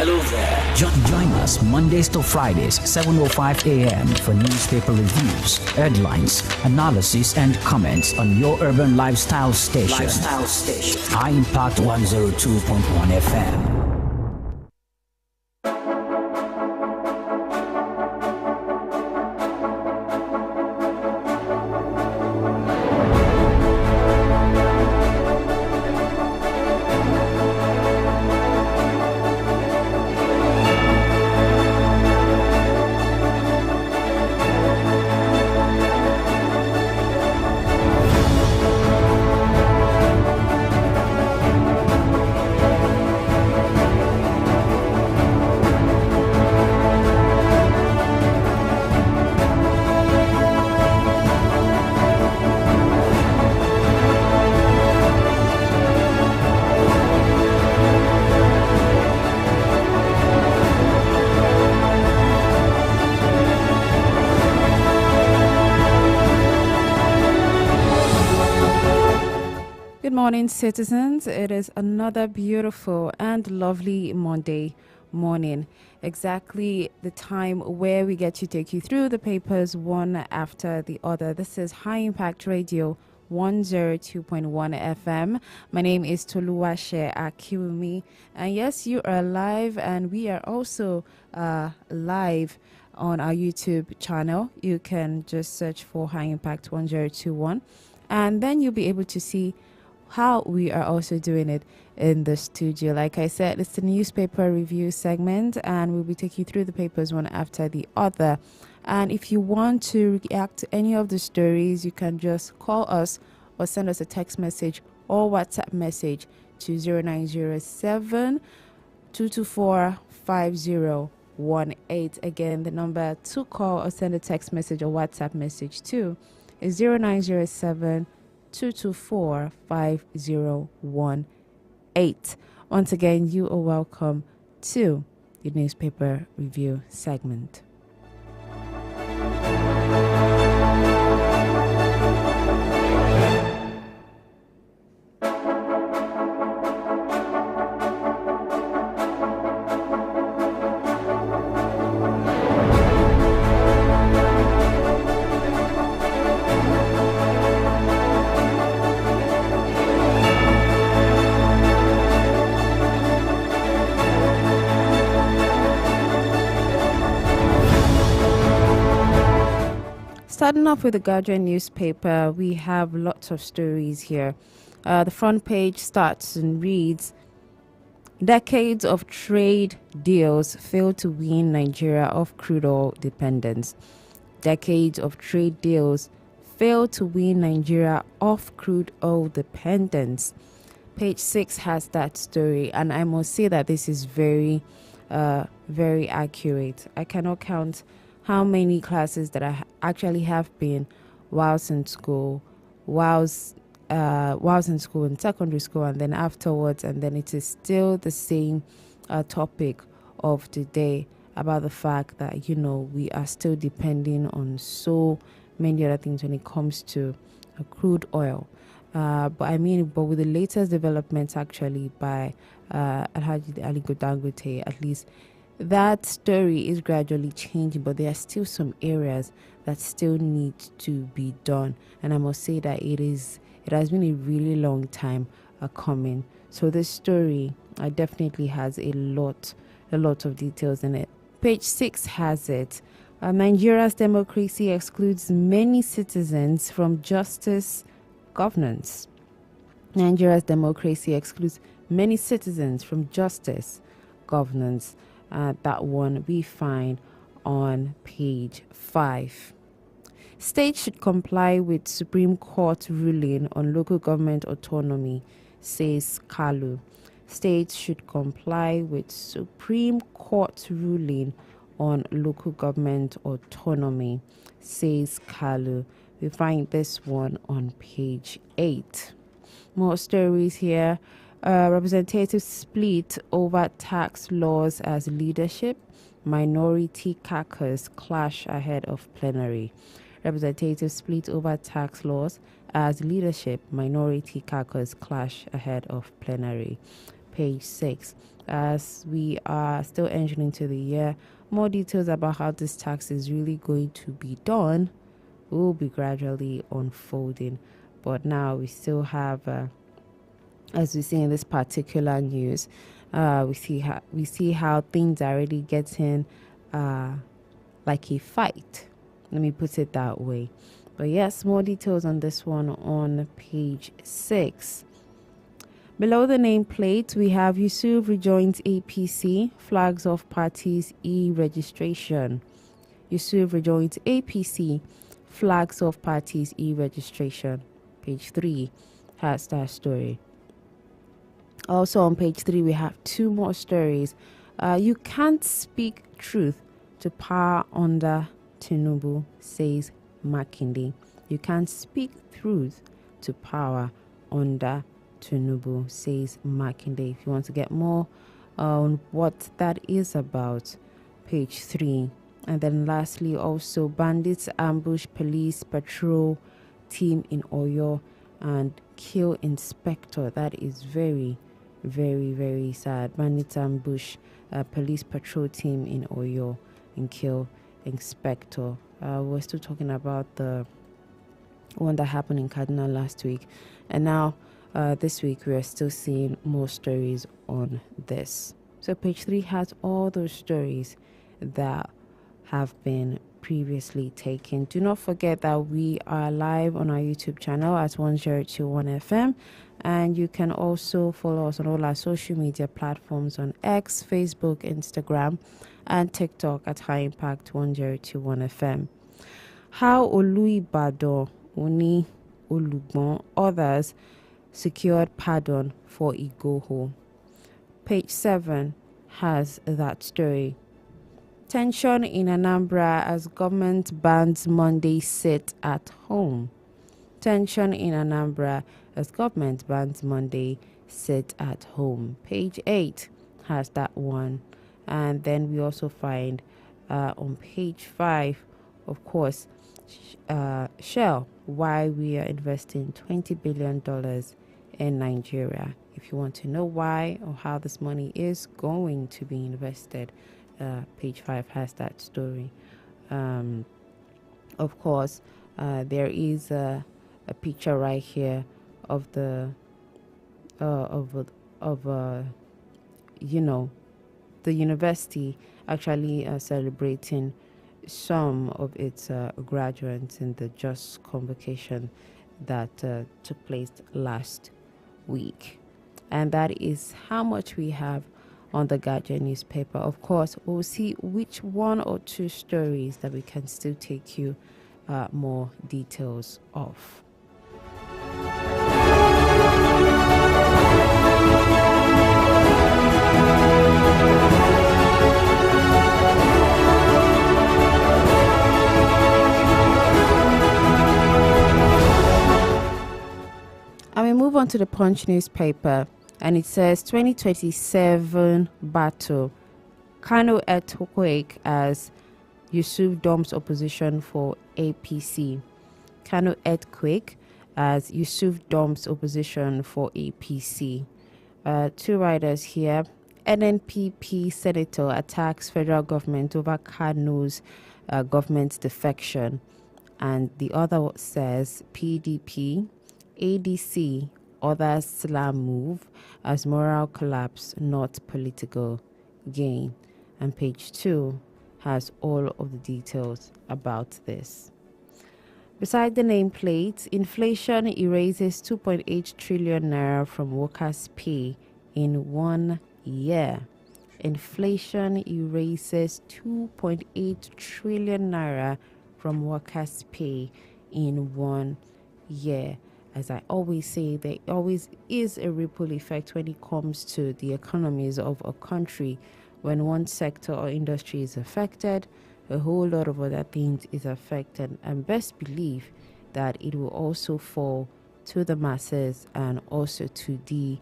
Hello there. Join us Mondays to Fridays, 7:05 a.m. for newspaper reviews, headlines, analysis, and comments on your urban lifestyle station. High Impact 102.1 FM. Good morning, citizens. It is another beautiful and lovely Monday morning. Exactly the time where we get to take you through the papers one after the other. This is High Impact Radio 102.1 FM. My name is Toluwashe Akiwumi. And yes, you are live, and we are also live on our YouTube channel. You can just search for High Impact 1021, and then you'll be able to see how we are also doing it in the studio. Like I said, it's the newspaper review segment, and we'll be taking you through the papers one after the other. And if you want to react to any of the stories, you can just call us or send us a text message or WhatsApp message to 0907 224 5018. Again, the number to call or send a text message or WhatsApp message to is 0907 224 5018. Once again, you are welcome to the newspaper review segment. Starting off with the Guardian newspaper, we have lots of stories here. The front page starts and reads, "Decades of trade deals fail to wean Nigeria off crude oil dependence." Decades of trade deals fail to wean Nigeria off crude oil dependence. Page 6 has that story, and I must say that this is very accurate. I cannot count how many classes that I actually have been whilst in school, whilst in school, in secondary school, and then afterwards, and then it is still the same topic of the day about the fact that, we are still depending on so many other things when it comes to crude oil. But with the latest developments actually by Alhaji Aliko Dangote, at least that story is gradually changing, but there are still some areas that still need to be done. And I must say that it has been a really long time coming. So this story definitely has a lot of details in it. Page 6 has it. Nigeria's democracy excludes many citizens from justice governance. Nigeria's democracy excludes many citizens from justice governance. That one we find on page 5. States should comply with Supreme Court ruling on local government autonomy, says Kalu. States should comply with Supreme Court ruling on local government autonomy, says Kalu. We find this one on page 8. More stories here. Representatives split over tax laws as leadership. Minority caucus clash ahead of plenary. Representatives split over tax laws as leadership. Minority caucus clash ahead of plenary. page 6. As we are still entering into the year, more details about how this tax is really going to be done will be gradually unfolding. But now we still have, as we see in this particular news, we see how things are already getting like a fight. Let me put it that way. But yes, more details on this one on page 6. Below the nameplate, we have Yusuf rejoins APC, flags off party's e-registration. Yusuf rejoins APC, flags off party's e-registration. Page 3 has that story. Also on page 3, we have 2 more stories. You can't speak truth to power under Tinubu, says Makinde. You can't speak truth to power under Tinubu, says Makinde. If you want to get more on what that is about, page 3. And then lastly, also, bandits ambush police patrol team in Oyo and kill inspector. That is very, very, very sad. Bandits ambush police patrol team in Oyo and kill inspector. We're still talking about the one that happened in Kaduna last week, and now this week we are still seeing more stories on this. So page 3 has all those stories that have been previously taken. Do not forget that we are live on our YouTube channel at 1021 FM, and you can also follow us on all our social media platforms on X, Facebook, Instagram, and TikTok at High Impact 1021 FM. How Oluibado, Oni Olugbon, others secured pardon for Igboho. Page 7 has that story. Tension in Anambra as government bans Monday sit at home. Tension in Anambra as government bans Monday sit at home. Page 8 has that one. And then we also find on page 5, of course, Shell, why we are investing $20 billion in Nigeria. If you want to know why or how this money is going to be invested, page 5 has that story. Of course, there is a picture right here of the the university actually celebrating some of its graduates in the just convocation that took place last week. And that is how much we have on the Guardian newspaper. Of course, we'll see which 1 or 2 stories that we can still take you more details of. And we move on to the Punch newspaper, and it says 2027 battle. Kano earthquake as Yusuf dumps opposition for APC. Kano earthquake as Yusuf dumps opposition for APC. 2 writers here. NNPP senator attacks federal government over Kano's government defection. And the other says PDP, ADC, others slam move as moral collapse, not political gain. And page 2 has all of the details about this. Beside the nameplate, inflation erases 2.8 trillion naira from workers' pay in 1 year. Inflation erases 2.8 trillion naira from workers' pay in 1 year. As I always say, there always is a ripple effect when it comes to the economies of a country. When one sector or industry is affected, a whole lot of other things is affected. And best believe that it will also fall to the masses and also to the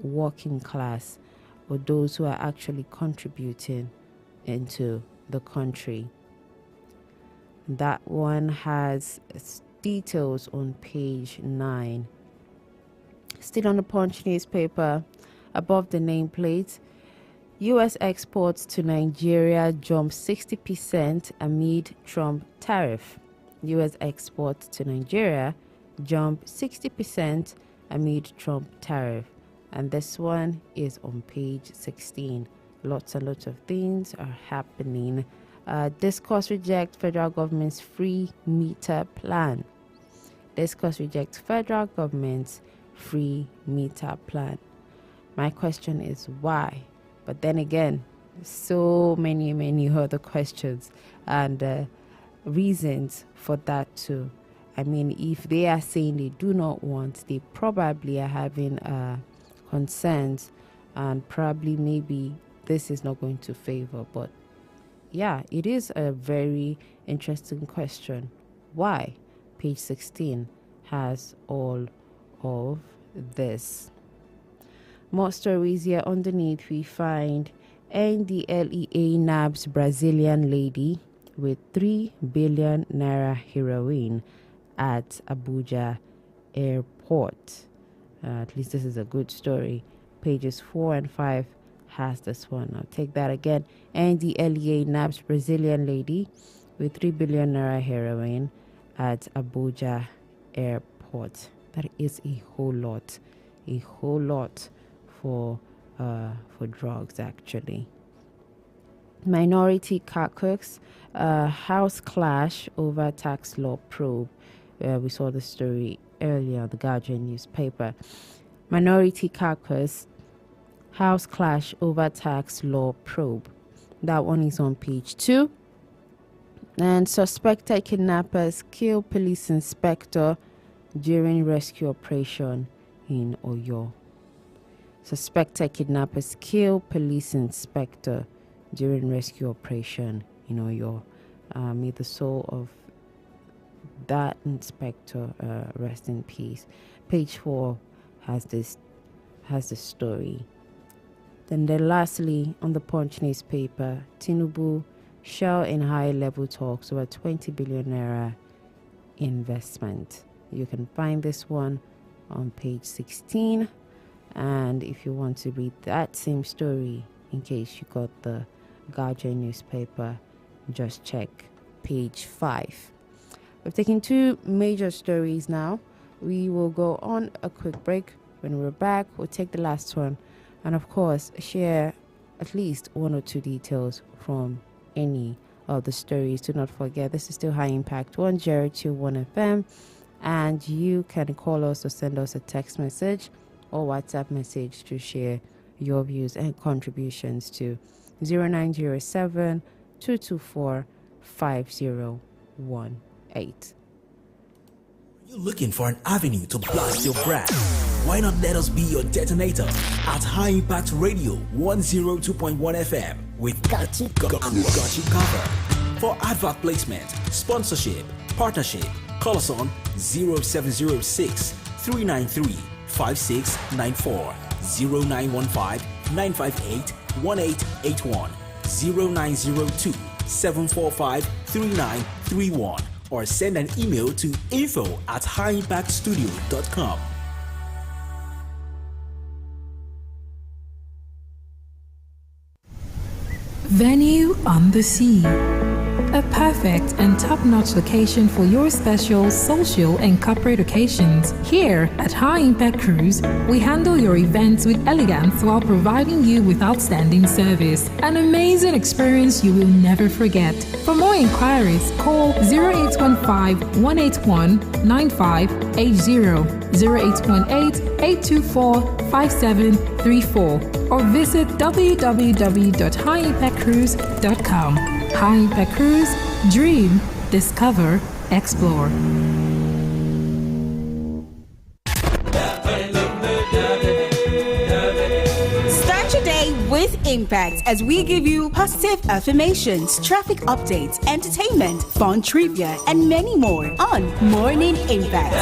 working class, or those who are actually contributing into the country. That one has details on page 9. Still on the Punch newspaper, Above the nameplate, U.S. exports to Nigeria jump 60% amid Trump tariff. U.S. exports to Nigeria jump 60% amid Trump tariff. And this one is on page 16. Lots and lots of things are happening. Discourse rejects federal government's free meter plan. Discourse rejects federal government's free meter plan. My question is why? But then again, so many other questions and reasons for that too. I mean, if they are saying they do not want, they probably are having concerns, and probably maybe this is not going to favor. But yeah, it is a very interesting question. Why? Page 16 has all of this. More stories here. Underneath, we find NDLEA nabs Brazilian lady with 3 billion naira heroin at Abuja airport. At least this is a good story. Pages 4 and 5 has this one. I'll take that again. NDLEA nabs Brazilian lady with 3 billion naira heroin at Abuja airport. That is a whole lot for drugs, actually. Minority caucus, house clash over tax law probe. We saw the story earlier, the Guardian newspaper. Minority caucus, house clash over tax law probe. That one is on page 2. And suspected kidnappers kill police inspector during rescue operation in Oyo. Suspected kidnappers kill police inspector during rescue operation in Oyo. May the soul of that inspector rest in peace. Page 4 has the story. Then lastly, on the Punch newspaper, Tinubu Shell in high-level talks over 20 billion naira investment. You can find this one on page 16. And if you want to read that same story, in case you got the Guardian newspaper, just check page 5. We've taken 2 major stories now. We will go on a quick break. When we're back, we'll take the last one. And of course, share at least 1 or 2 details from any of the stories. Do not forget, this is still High Impact 1021 FM. And you can call us or send us a text message or WhatsApp message to share your views and contributions to 0907 224 5018. You're looking for an avenue to blast your brand? Why not let us be your detonator at High Impact Radio 102.1 FM with Got You Covered. For advert placement, sponsorship, partnership, call us on 0706 393 5694, 0915 958 1881, 0902 745 3931, or send an email to info@highimpactstudio.com. Venue on the Sea. A perfect and top-notch location for your special social and corporate occasions. Here at High Impact Cruise, we handle your events with elegance while providing you with outstanding service. An amazing experience you will never forget. For more inquiries, call 0815-181-9580, 0818-824-5734, or visit www.highimpactcruise.com. High Impact Cruise, dream, discover, explore. Start your day with Impact as we give you positive affirmations, traffic updates, entertainment, fun trivia, and many more on Morning Impact.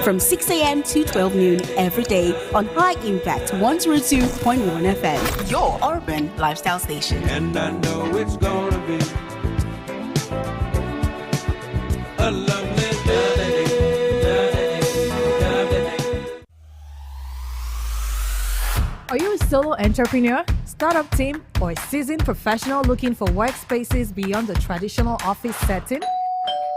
From 6 a.m. to 12 noon every day on High Impact 102.1 FM, your urban lifestyle station. And I know it's gonna be a lovely day. Are you a solo entrepreneur, startup team, or a seasoned professional looking for workspaces beyond the traditional office setting?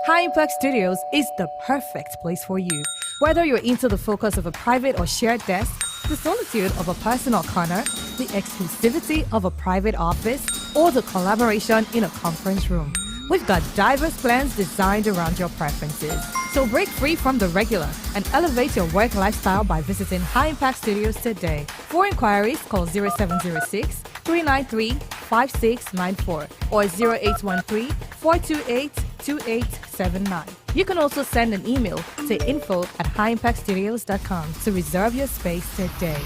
High Impact Studios is the perfect place for you. Whether you're into the focus of a private or shared desk, the solitude of a personal corner, the exclusivity of a private office, or the collaboration in a conference room, we've got diverse plans designed around your preferences. So break free from the regular and elevate your work lifestyle by visiting High Impact Studios today. For inquiries, call 0706 393 5694 or 0813 428 2879. You can also send an email to info@highimpactstudios.com to reserve your space today.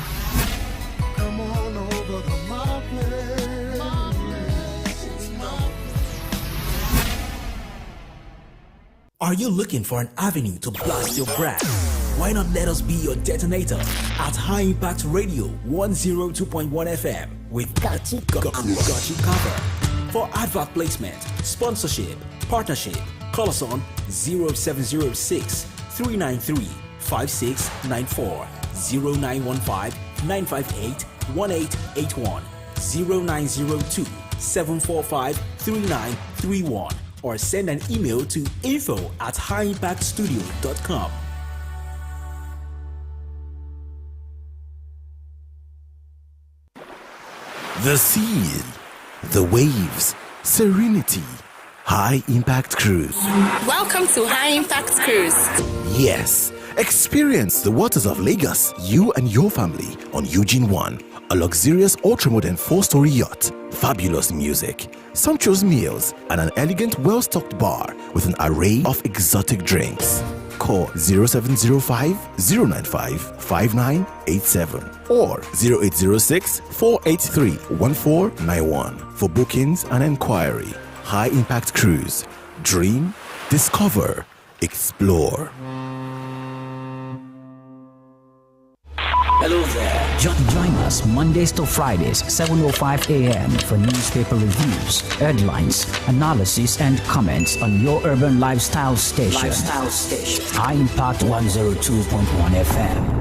Come on over to my place. Are you looking for an avenue to blast your brand? Why not let us be your detonator at High Impact Radio 102.1 FM with Got You Covered. For advert placement, sponsorship, partnership, call us on 0706 393 5694, 0915 958 1881, 0902 745 3931, or send an email to info@highimpactstudio.com. The sea, the waves, serenity, High Impact Cruise. Welcome to High Impact Cruise. Yes, experience the waters of Lagos, you and your family, on Eugene One, a luxurious ultra-modern 4-story yacht, fabulous music, sumptuous meals, and an elegant, well-stocked bar with an array of exotic drinks. Call 0705 095 5987 or 0806 483 1491 for bookings and inquiry. High Impact Cruise. Dream, discover, explore. Hello there. Join us Mondays to Fridays, 7:05 a.m. for newspaper reviews, headlines, analysis, and comments on your urban lifestyle station. High Impact 102.1 FM.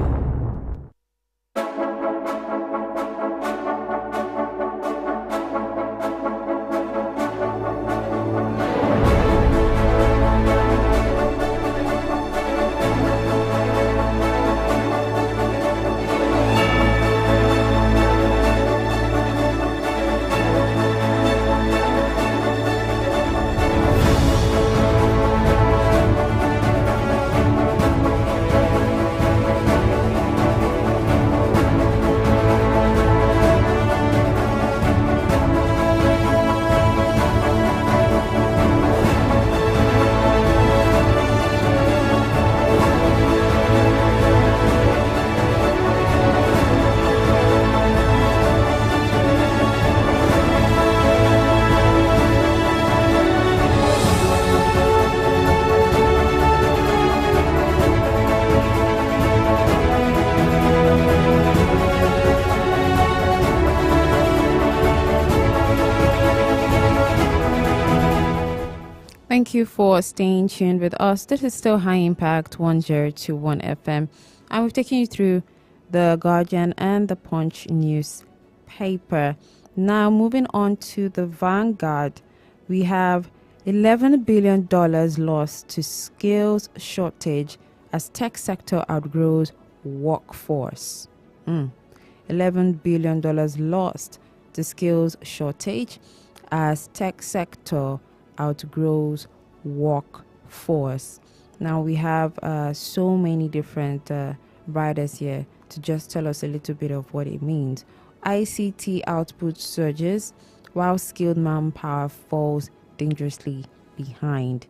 Thank you for staying tuned with us. This is still High Impact 1021 FM, and we've taken you through the Guardian and the Punch newspaper. Now, moving on to the Vanguard, we have $11 billion lost to skills shortage as tech sector outgrows workforce. $11 billion lost to skills shortage as tech sector outgrows workforce. Now we have so many different writers here to just tell us a little bit of what it means. ICT output surges while skilled manpower falls dangerously behind.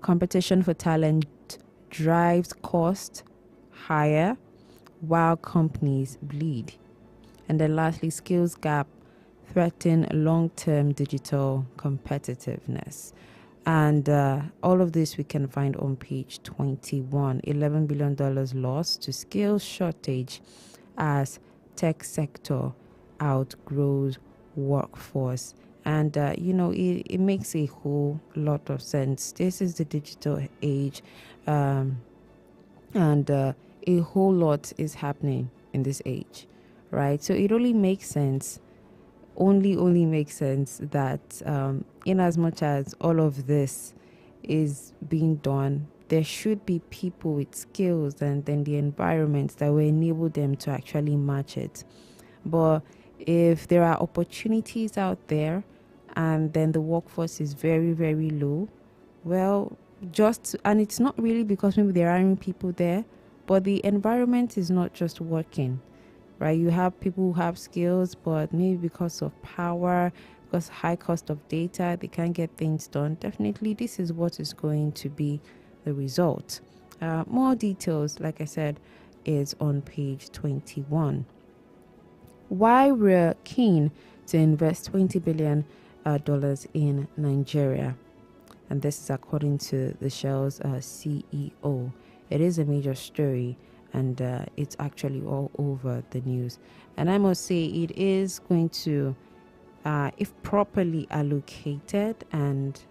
Competition for talent drives cost higher while companies bleed. And then lastly, skills gap threaten long-term digital competitiveness. And all of this we can find on page 21. $11 billion lost to skills shortage as tech sector outgrows workforce. And, it makes a whole lot of sense. This is the digital age, and a whole lot is happening in this age, right? So it only makes sense, only makes sense that in as much as all of this is being done, there should be people with skills and then the environments that will enable them to actually match it. But if there are opportunities out there and then the workforce is very, very low, well, and it's not really because maybe there aren't people there, but the environment is not just working, right? You have people who have skills, but maybe because of power, because high cost of data, they can't get things done. Definitely, this is what is going to be the result. More details, like I said, is on page 21. Why we're keen to invest $20 billion in Nigeria. And this is according to the Shell's CEO. It is a major story, and it's actually all over the news. And I must say, it is going to, if properly allocated and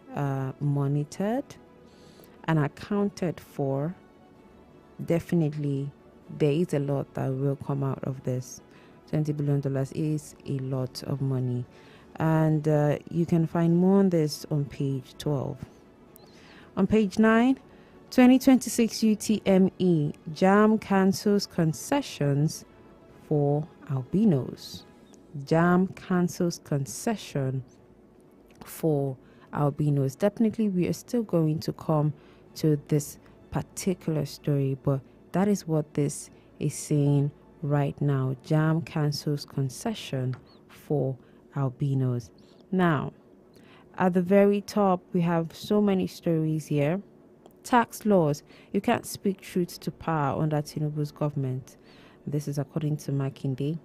monitored and accounted for, definitely there is a lot that will come out of this. $20 billion is a lot of money. And you can find more on this on page 12. On page 9, 2026 UTME, JAM cancels concessions for albinos. JAM cancels concession for albinos. Definitely, we are still going to come to this particular story, but that is what this is saying right now. JAM cancels concession for albinos. Now, at the very top, we have so many stories here. Tax laws. You can't speak truth to power under Tinubu's government. This is according to Makinde.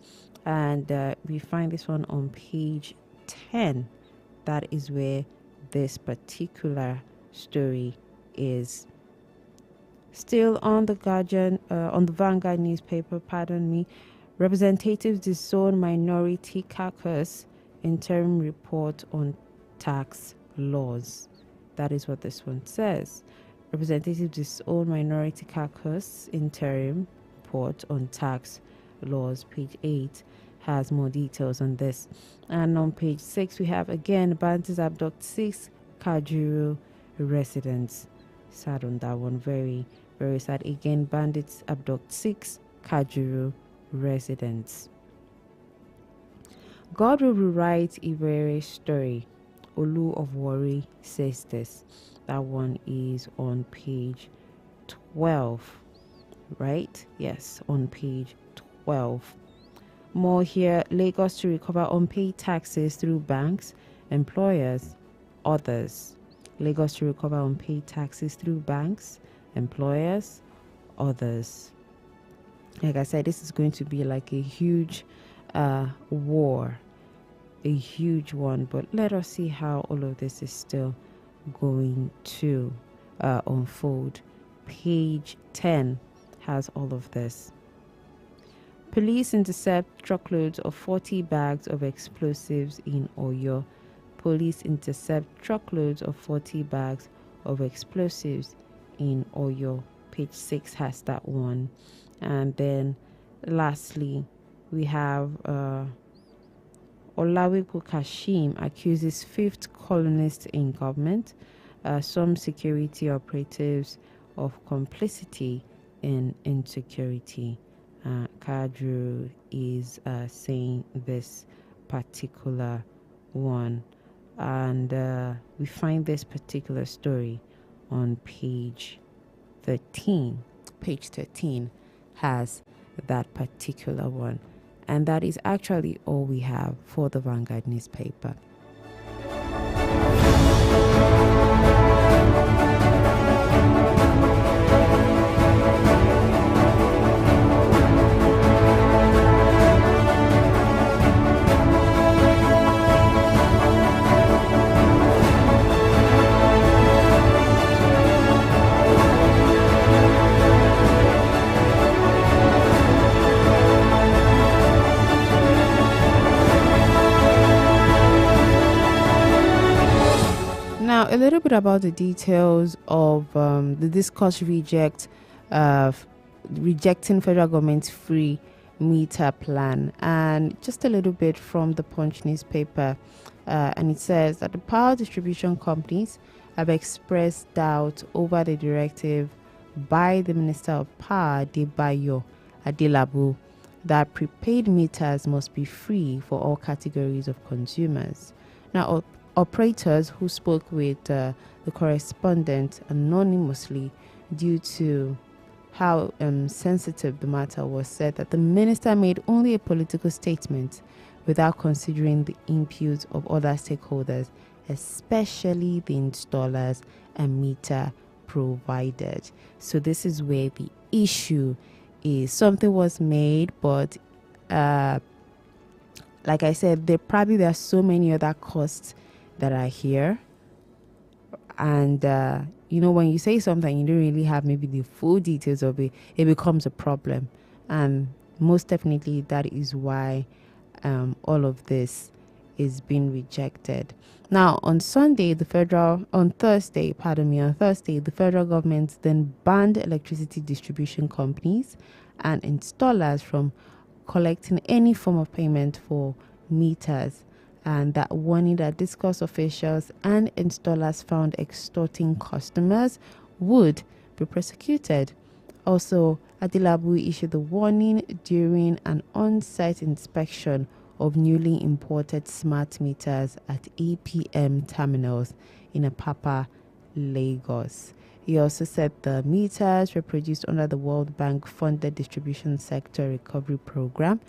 And we find this one on page 10. That is where this particular story is. Still on the Guardian, on the Vanguard newspaper, representatives disown minority caucus interim report on tax laws. That is what this one says. Representatives disown minority caucus interim report on tax laws. Page 8 has more details on this. And on page 6, we have again, bandits abduct 6 Kajuru residents. Sad on that one, very, very sad. Again, bandits abduct 6 Kajuru residents. God will rewrite Iwere's story. Olu of Warri says this. That one is on page 12, right? Yes, on page 12. More here. Lagos to recover unpaid taxes through banks, employers, others. Lagos to recover unpaid taxes through banks, employers, others. Like I said, this is going to be like a huge war, a huge one. But let us see how all of this is still going to unfold. Page 10 has all of this. Police intercept truckloads of 40 bags of explosives in Oyo. Police intercept truckloads of 40 bags of explosives in Oyo. Page 6 has that one. And then lastly, we have Olawepo Kashim accuses 5th colonist in government, some security operatives of complicity in insecurity. Kadru is saying this particular one. And we find this particular story on page 13. Page 13 has that particular one. And that is actually all we have for the Vanguard newspaper. Now, a little bit about the details of the discourse rejecting federal government's free meter plan. And just a little bit from the Punch newspaper, and it says that the power distribution companies have expressed doubt over the directive by the Minister of Power, Adebayo Adelabu, that prepaid meters must be free for all categories of consumers. Now, operators who spoke with the correspondent anonymously due to how sensitive the matter was, said that the minister made only a political statement without considering the input of other stakeholders, especially the installers and meter providers. So this is where the issue is. Something was made, but like I said, there are so many other costs that are here. And when you say something, you don't really have maybe the full details of it, it becomes a problem. And most definitely that is why all of this is being rejected. Now, on Thursday, the federal government then banned electricity distribution companies and installers from collecting any form of payment for meters, and that warning that discourse officials and installers found extorting customers would be prosecuted. Also, Adelabu issued the warning during an on-site inspection of newly imported smart meters at APM terminals in Apapa, Lagos. He also said the meters were produced under the World Bank funded distribution sector recovery program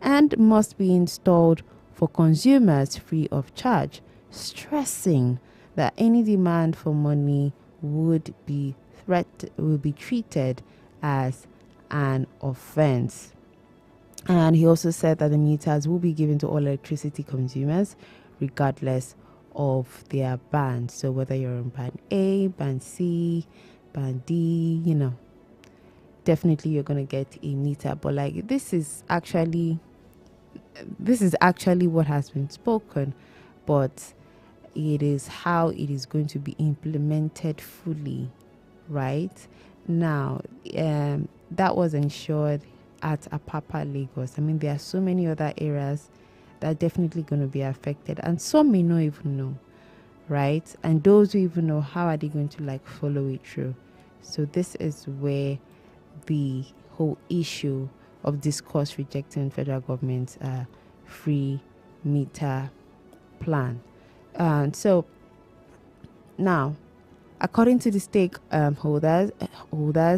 and must be installed for consumers free of charge, stressing that any demand for money would be treated as an offense. And he also said that the meters will be given to all electricity consumers regardless of their band. So whether you're in band A, band C, band D, definitely you're going to get a meter. But this is actually what has been spoken, but it is how it is going to be implemented fully, right? Now, that was ensured at Apapa, Lagos. I mean, there are so many other areas that are definitely going to be affected, and some may not even know, right? And those who even know, how are they going to follow it through? So this is where the whole issue of discourse rejecting federal government's free meter plan. And so now, according to the stakeholders,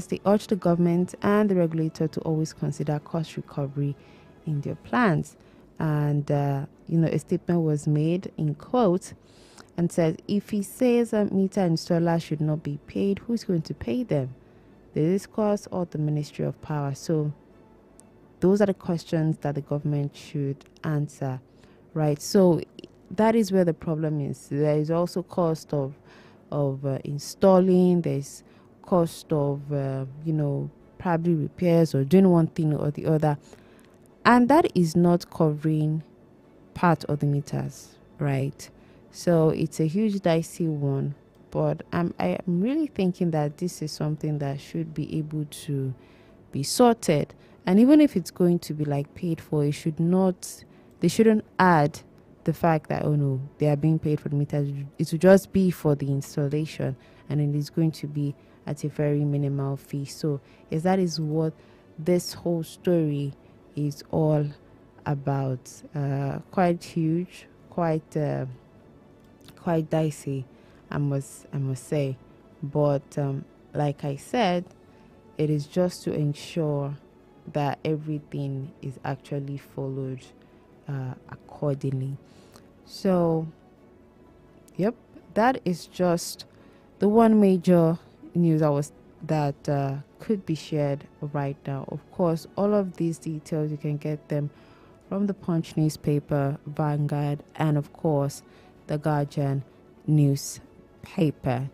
they urge the government and the regulator to always consider cost recovery in their plans. And, a statement was made in quote and said, if he says a meter installer should not be paid, who's going to pay them? The discourse or the Ministry of Power? So those are the questions that the government should answer, right? So that is where the problem is. There is also cost of installing, there's cost of probably repairs or doing one thing or the other, and that is not covering part of the meters, right? So it's a huge dicey one, but I'm really thinking that this is something that should be able to be sorted. And even if it's going to be paid for, they shouldn't add the fact that, oh no, they are being paid for the meters. It will just be for the installation, and it is going to be at a very minimal fee. So that is what this whole story is all about. Quite huge, quite dicey, I must say. But like I said, it is just to ensure that everything is actually followed accordingly. So, yep, that is just the one major news that could be shared right now. Of course, all of these details, you can get them from the Punch newspaper, Vanguard, and of course, the Guardian newspaper.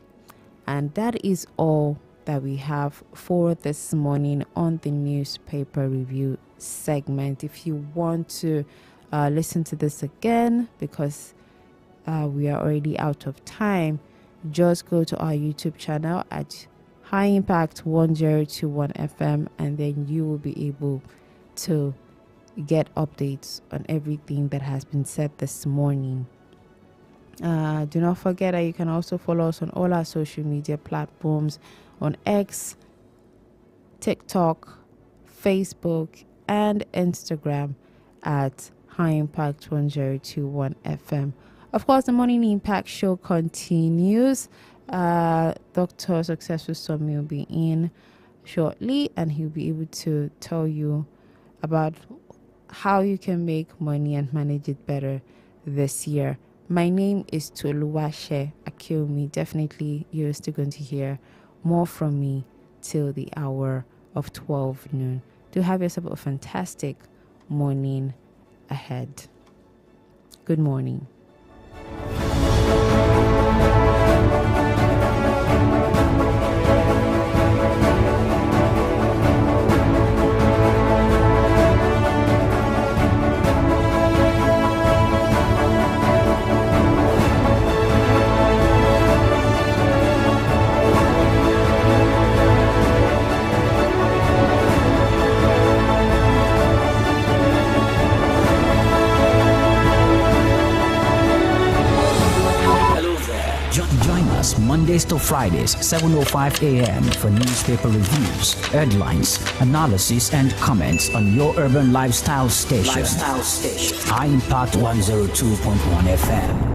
And that is all that we have for this morning on the newspaper review segment. If you want to listen to this again, because we are already out of time, just go to our YouTube channel at High Impact 1021 FM, and then you will be able to get updates on everything that has been said this morning. Do not forget that you can also follow us on all our social media platforms on X, TikTok, Facebook, and Instagram at High Impact 1021 FM. Of course, the Morning Impact show continues. Dr. Successful Somi will be in shortly, and he'll be able to tell you about how you can make money and manage it better this year. My name is Toluwashe Akiomi. Definitely, you're still going to hear more from me till the hour of 12 noon. Do have yourself a fantastic morning ahead. Good morning. Mondays to Fridays, 7:05 a.m. for newspaper reviews, headlines, analysis, and comments on your urban lifestyle station. High Impact 102.1 FM.